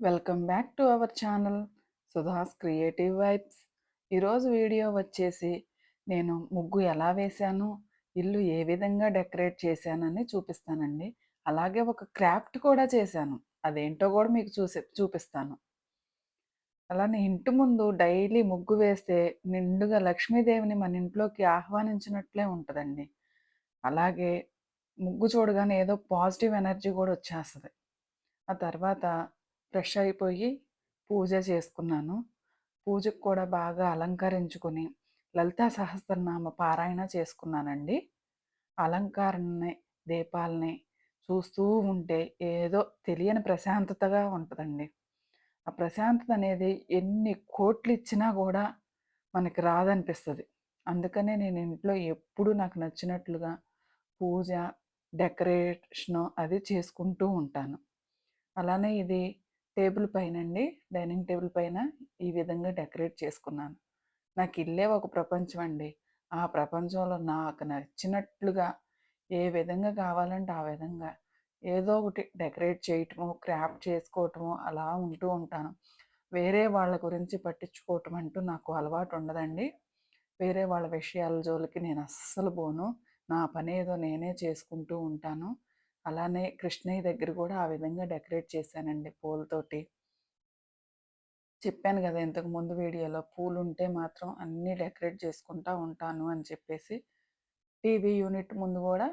Welcome back to our channel Sudha's creative vibes. ఈరోజు video వచ్చేసి నేను ముగ్గు ఎలా వేశాను, ఇల్లు ఏ విధంగా డెకరేట్ చేశానని చూపిస్తానండి. అలాగే ఒక క్రాఫ్ట్ కూడా చేశాను, అదేంటో కూడా మీకు చూపిస్తాను. అలానే ఇంటి ముందు డైలీ ముగ్గు వేస్తే నిండుగా లక్ష్మీదేవిని మన ఇంట్లోకి ఆహ్వానించినట్లే ఉంటుందండి. అలాగే ముగ్గు చూడగానే ఏదో పాజిటివ్ ఎనర్జీ కూడా వచ్చేస్తుంది. ఆ తర్వాత ఫ్రెష్ అయిపోయి పూజ చేసుకున్నాను. పూజకు కూడా బాగా అలంకరించుకొని లలితా సహస్రనామ పారాయణ చేసుకున్నానండి. అలంకారాన్ని, దీపాలని చూస్తూ ఉంటే ఏదో తెలియని ప్రశాంతతగా ఉంటుందండి. ఆ ప్రశాంతత అనేది ఎన్ని కోట్లు ఇచ్చినా కూడా మనకి రాదనిపిస్తుంది. అందుకనే నేను ఇంట్లో ఎప్పుడు నాకు నచ్చినట్లుగా పూజ, డెకరేషను అది చేసుకుంటూ ఉంటాను. అలానే ఇది టేబుల్ పైనండి, డైనింగ్ టేబుల్ పైన ఈ విధంగా డెకరేట్ చేసుకున్నాను. నాకు ఇల్లే ఒక ప్రపంచం అండి. ఆ ప్రపంచంలో నాకు నచ్చినట్లుగా ఏ విధంగా కావాలంటే ఆ విధంగా ఏదో ఒకటి డెకరేట్ చేయటము, క్రాఫ్ట్ చేసుకోవటము అలా ఉంటూ ఉంటాను. వేరే వాళ్ళ గురించి పట్టించుకోవటం అంటూ నాకు అలవాటు ఉండదండి. వేరే వాళ్ళ విషయాల జోలికి నేను అస్సలు పోను. నా పనేదో నేనే చేసుకుంటూ ఉంటాను. అలానే కృష్ణయ్య దగ్గర కూడా ఆ విధంగా డెకరేట్ చేశానండి పూలతోటి. చెప్పాను కదా ఇంతకు ముందు వీడియోలో, పూలుంటే మాత్రం అన్నీ డెకరేట్ చేసుకుంటా ఉంటాను అని చెప్పేసి. టీవీ యూనిట్ ముందు కూడా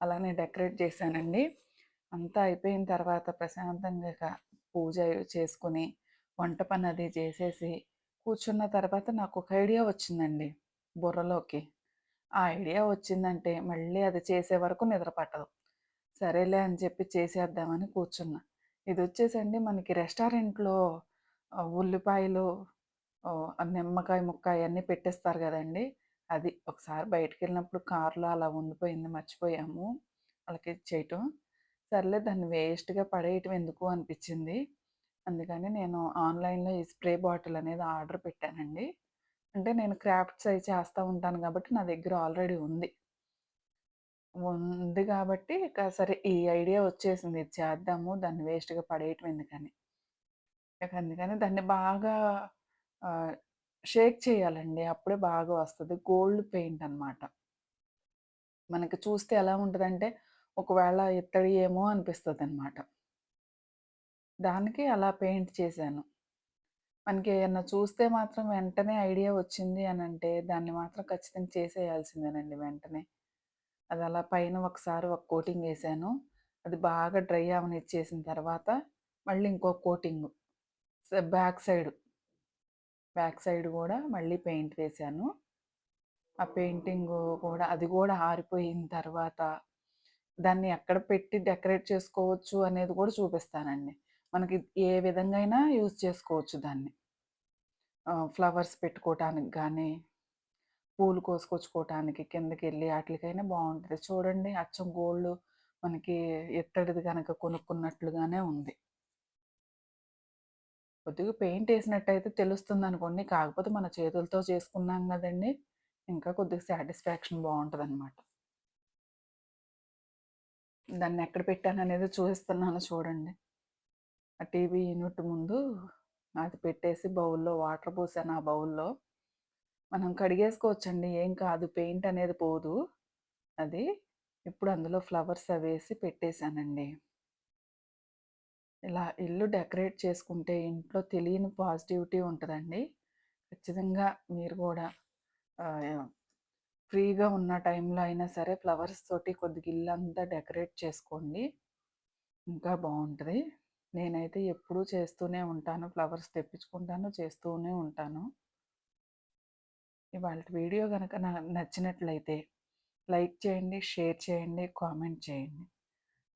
అలానే డెకరేట్ చేశానండి. అంతా అయిపోయిన తర్వాత ప్రశాంతంగా పూజ చేసుకుని వంట పని అది చేసేసి కూర్చున్న తర్వాత నాకు ఒక ఐడియా వచ్చిందండి బుర్రలోకి. ఆ ఐడియా వచ్చిందంటే మళ్ళీ అది చేసే వరకు నిద్ర పట్టదు. సరేలే అని చెప్పి చేసేద్దామని కూర్చున్నా. ఇది వచ్చేసండి మనకి రెస్టారెంట్లో ఉల్లిపాయలు, నిమ్మకాయ ముక్క అవన్నీ పెట్టేస్తారు కదండి. అది ఒకసారి బయటికెళ్ళినప్పుడు కారులో అలా ఉండిపోయింది, మర్చిపోయాము వాళ్ళకి ఇచ్చేయటం. సర్లే దాన్ని వేస్ట్‌గా పడేయటం ఎందుకు అనిపించింది. అందుకని నేను ఆన్‌లైన్‌లో ఈ స్ప్రే బాటిల్ అనేది ఆర్డర్ పెట్టానండి. అంటే నేను క్రాఫ్ట్స్ అయి చేస్తూ ఉంటాను కాబట్టి నా దగ్గర ఆల్రెడీ ఉంది. ఉంది కాబట్టి ఇక సరే ఈ ఐడియా వచ్చేసింది. ఇది చేద్దాము, దాన్ని వేస్ట్‌గా పడేయటం ఎందుకని. ఇక అందుకని దాన్ని బాగా ఆహ్, షేక్ చేయాలండి. అప్పుడే బాగా వస్తది. గోల్డ్ పెయింట్ అనమాట. మనకి చూస్తే ఎలా ఉంటదంటే, ఒకవేళ ఇత్తడి ఏమో అనిపిస్తదనమాట. దానికి అలా పెయింట్ చేశాను. మనకి ఏయన్నా చూస్తే మాత్రం వెంటనే ఐడియా వచ్చింది అనంటే, దాన్ని మాత్రం ఖచ్చితంగా చేసేయాల్సిందేనండి వెంటనే. అది అలా పైన ఒకసారి ఒక కోటింగ్ ఏసాను. అది బాగా డ్రై అవ్వనిచ్చేసిన తర్వాత, మళ్ళీ ఇంకో coating. Back side, back side గూడా మళ్ళీ పెయింట్ వేశాను. ఆ పెయింటింగు కూడా అది గూడా ఆరిపోయిన తర్వాత, దాన్ని ఎక్కడ పెట్టి డెకరేట్ చేసుకోవచ్చు అనేది కూడా చూపిస్తానండి. మనకి ఏ విధంగా అయినా యూజ్ చేసుకోవచ్చు దాన్ని. ఫ్లవర్స్ పెట్టుకోవటానికి గానీ, పూలు కోసుకొచ్చుకోవటానికి కిందకెళ్ళి ఆటిలకైనా బావుంటది. చూడండి అచ్చం గోల్డ్ మనకి ఇత్తడిది గనక కొనుక్కున్నట్లుగానే ఉంది. కొద్దిగా పెయింటేసినట్టయితే తెలుస్తుందనుకోండి. కాకపోతే మన చేతులతో చేసుకున్నాం గదండీ! ఇంకా కొద్దిగా సాటిస్ఫాక్షన్ బావుంటదనమాట. దాన్నెక్కడ పెట్టాననేది చూపిస్తున్నాను చూడండి. ఆ టీవీ యూనిట్ ముందు అది పెట్టేసి బౌల్‌లో వాటర్ పోసాను ఆ బౌల్‌లో. మనం కడిగేసుకోవచ్చండి. ఏం కాదు. పెయింట్ అనేది పోదు. అది. ఇప్పుడు అందులో ఫ్లవర్స్ అవేసి పెట్టేసానండి. ఇలా ఇల్లు డెకరేట్ చేసుకుంటే ఇంట్లో తెలియని పాజిటివిటీ ఉంటదండి. ఖచ్చితంగా మీరు గూడా ఆహ్, ఫ్రీగా ఉన్న టైంలో అయినా సరే ఫ్లవర్స్ తోటి కొద్దిగా ఇల్లంతా డెకరేట్ చేసుకోండి. ఇంకా బావుంటది. నేనైతే ఎప్పుడూ చేస్తూనే ఉంటాను. ఫ్లవర్స్ తెప్పించుకుంటాను, చేస్తూనే ఉంటాను. ఇవాల్టి వీడియో గనక నచ్చినట్లయితే లైక్ చేయండి, షేర్ చేయండి, కామెంట్ చేయండి.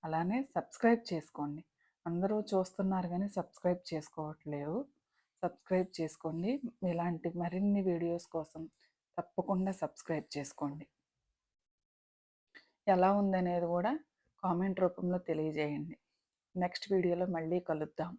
అలానే సబ్స్క్రైబ్ చేసుకోండి. అందరూ చూస్తున్నారు గానీ సబ్స్క్రైబ్ చేసుకోవట్లేదు. సబ్స్క్రైబ్ చేసుకోండి. ఇలాంటి మరిన్ని వీడియోస్ కోసం తప్పకుండా సబ్స్క్రైబ్ చేసుకోండి. ఎలా ఉందనేది గూడా కామెంట్ రూపంలో తెలియజేయండి. నెక్స్ట్ వీడియోలో మళ్ళీ కలుద్దాం.